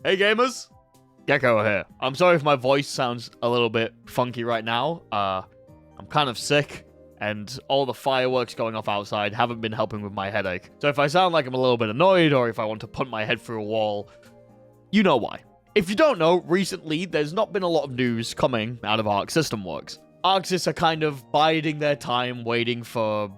Hey gamers, Gecko here. I'm sorry if my voice sounds a little bit funky right now. I'm kind of sick, and all the fireworks going off outside haven't been helping with my headache. So if I sound like I'm a little bit annoyed, or if I want to put my head through a wall, you know why. If you don't know, recently there's not been a lot of news coming out of Arc System Works. Arcsys are kind of biding their time, waiting for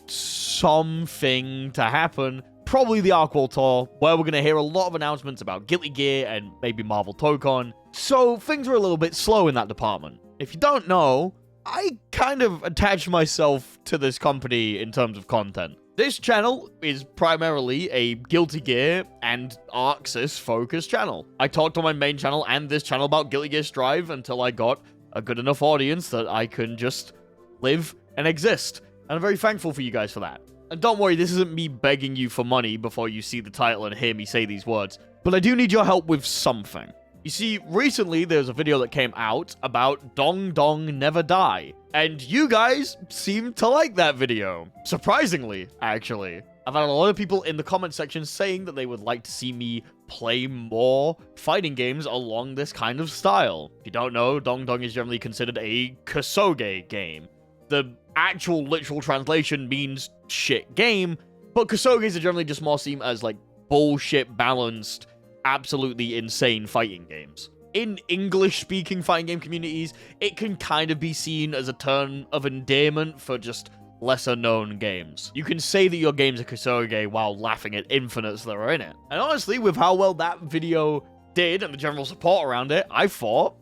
something to happen. Probably the Arc World Tour, where we're going to hear a lot of announcements about Guilty Gear and maybe Marvel Tokon. So things are a little bit slow in that department. If you don't know, I kind of attach myself to this company in terms of content. This channel is primarily a Guilty Gear and Arcsys focused channel. I talked on my main channel and this channel about Guilty Gear Strive until I got a good enough audience that I can just live and exist. And I'm very thankful for you guys for that. And don't worry, this isn't me begging you for money before you see the title and hear me say these words. But I do need your help with something. You see, recently there's a video that came out about Dong Dong Never Die. And you guys seem to like that video. Surprisingly, actually. I've had a lot of people in the comment section saying that they would like to see me play more fighting games along this kind of style. If you don't know, Dong Dong is generally considered a kasoge game. The actual literal translation means shit game, but kasoges are generally just more seen as like bullshit balanced, absolutely insane fighting games. In English-speaking fighting game communities, it can kind of be seen as a term of endearment for just lesser-known games. You can say that your game's a kasoge while laughing at infinites that are in it. And honestly, with how well that video did and the general support around it, I thought,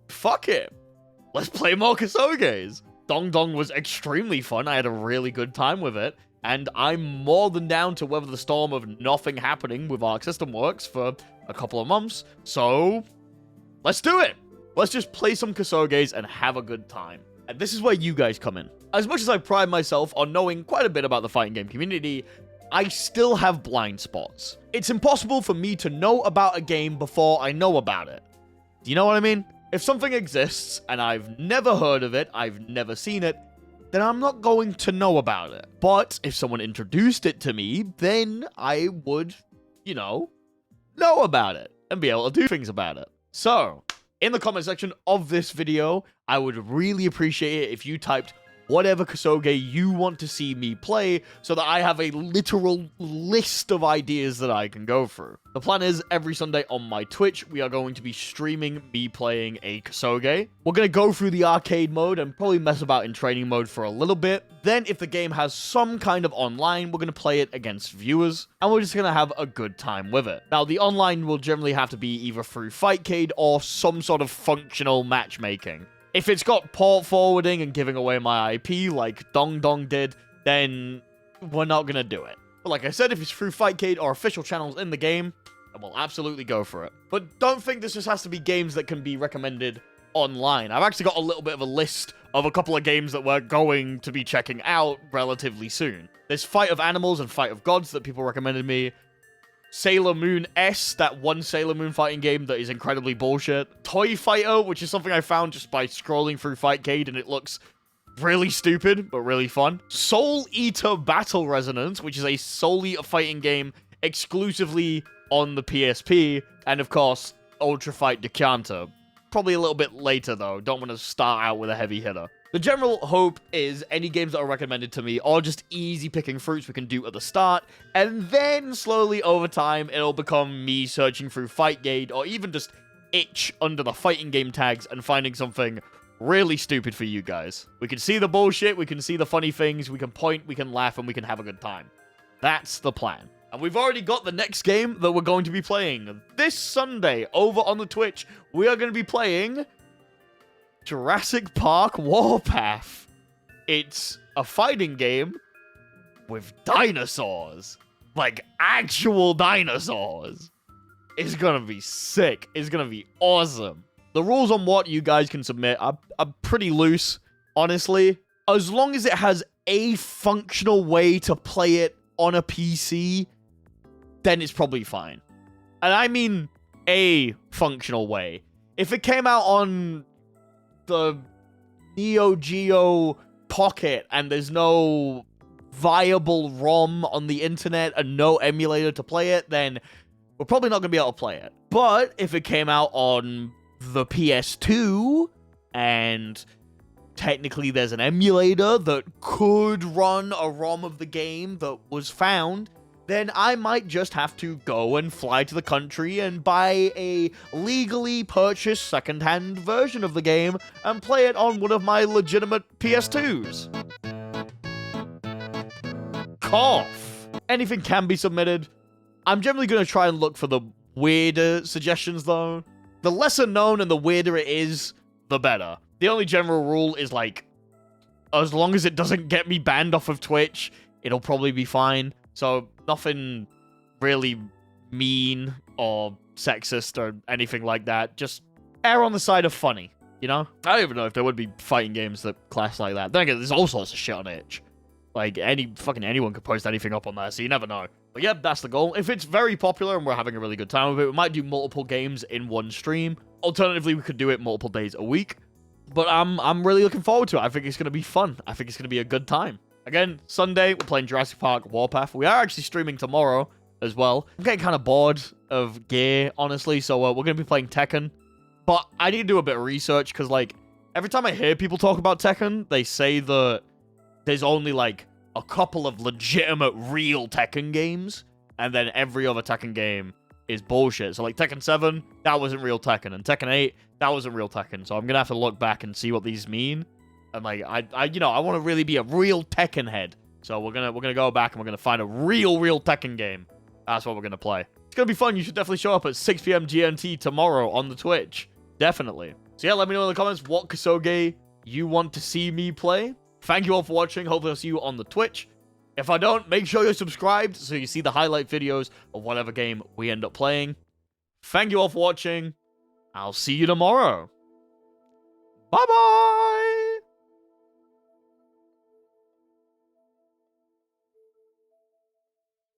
fuck it. Let's play more kasoges. Dong Dong was extremely fun. I had a really good time with it. And I'm more than down to weather the storm of nothing happening with Arc System Works for a couple of months. So, let's do it. Let's just play some kasoges and have a good time. And this is where you guys come in. As much as I pride myself on knowing quite a bit about the fighting game community, I still have blind spots. It's impossible for me to know about a game before I know about it. Do you know what I mean? If something exists and I've never heard of it, I've never seen it, then I'm not going to know about it. But if someone introduced it to me, then I would, know about it and be able to do things about it. So, in the comment section of this video, I would really appreciate it if you typed whatever kasoge you want to see me play so that I have a literal list of ideas that I can go through. The plan is every Sunday on my Twitch, we are going to be streaming me playing a kasoge. We're going to go through the arcade mode and probably mess about in training mode for a little bit. Then if the game has some kind of online, we're going to play it against viewers and we're just going to have a good time with it. Now the online will generally have to be either through Fightcade or some sort of functional matchmaking. If it's got port forwarding and giving away my IP like Dong Dong did, then we're not going to do it. But like I said, if it's through Fightcade or official channels in the game, then we'll absolutely go for it. But don't think this just has to be games that can be recommended online. I've actually got a little bit of a list of a couple of games that we're going to be checking out relatively soon. There's Fight of Animals and Fight of Gods that people recommended me. Sailor Moon S, that one Sailor Moon fighting game that is incredibly bullshit. Toy Fighter, which is something I found just by scrolling through Fightcade, and it looks really stupid, but really fun. Soul Eater Battle Resonance, which is solely a fighting game exclusively on the PSP. And of course, Ultra Fight Decanter. Probably a little bit later, though. Don't want to start out with a heavy hitter. The general hope is any games that are recommended to me are just easy picking fruits we can do at the start, and then slowly over time, it'll become me searching through Fightcade or even just itch under the fighting game tags and finding something really stupid for you guys. We can see the bullshit, we can see the funny things, we can point, we can laugh, and we can have a good time. That's the plan. And we've already got the next game that we're going to be playing. This Sunday, over on the Twitch, we are going to be playing Jurassic Park Warpath. It's a fighting game with dinosaurs. Like, actual dinosaurs. It's gonna be sick. It's gonna be awesome. The rules on what you guys can submit are pretty loose, honestly. As long as it has a functional way to play it on a PC, then it's probably fine. And I mean a functional way. If it came out on the Neo Geo Pocket and there's no viable ROM on the internet and no emulator to play it, then we're probably not going to be able to play it. But if it came out on the PS2, and technically there's an emulator that could run a ROM of the game that was found, then I might just have to go and fly to the country and buy a legally purchased secondhand version of the game and play it on one of my legitimate PS2s. Cough. Anything can be submitted. I'm generally going to try and look for the weirder suggestions, though. The lesser known and the weirder it is, the better. The only general rule is, like, as long as it doesn't get me banned off of Twitch, it'll probably be fine. So, nothing really mean or sexist or anything like that. Just err on the side of funny, you know? I don't even know if there would be fighting games that class like that. Then again, there's all sorts of shit on itch. Like, anyone could post anything up on there, so you never know. But yeah, that's the goal. If it's very popular and we're having a really good time with it, we might do multiple games in one stream. Alternatively, we could do it multiple days a week. But I'm really looking forward to it. I think it's going to be fun. I think it's going to be a good time. Again, Sunday, we're playing Jurassic Park Warpath. We are actually streaming tomorrow as well. I'm getting kind of bored of gear, honestly, so we're going to be playing Tekken. But I need to do a bit of research, because, like, every time I hear people talk about Tekken, they say that there's only, like, a couple of legitimate real Tekken games, and then every other Tekken game is bullshit. So, like, Tekken 7, that wasn't real Tekken, and Tekken 8, that wasn't real Tekken. So I'm going to have to look back and see what these mean. And, like, I want to really be a real Tekken head. So we're gonna go back and we're gonna find a real Tekken game. That's what we're gonna play. It's gonna be fun. You should definitely show up at 6 p.m. GMT tomorrow on the Twitch. Definitely. So yeah, let me know in the comments what kasoge you want to see me play. Thank you all for watching. Hopefully I'll see you on the Twitch. If I don't, make sure you're subscribed so you see the highlight videos of whatever game we end up playing. Thank you all for watching. I'll see you tomorrow. Bye-bye!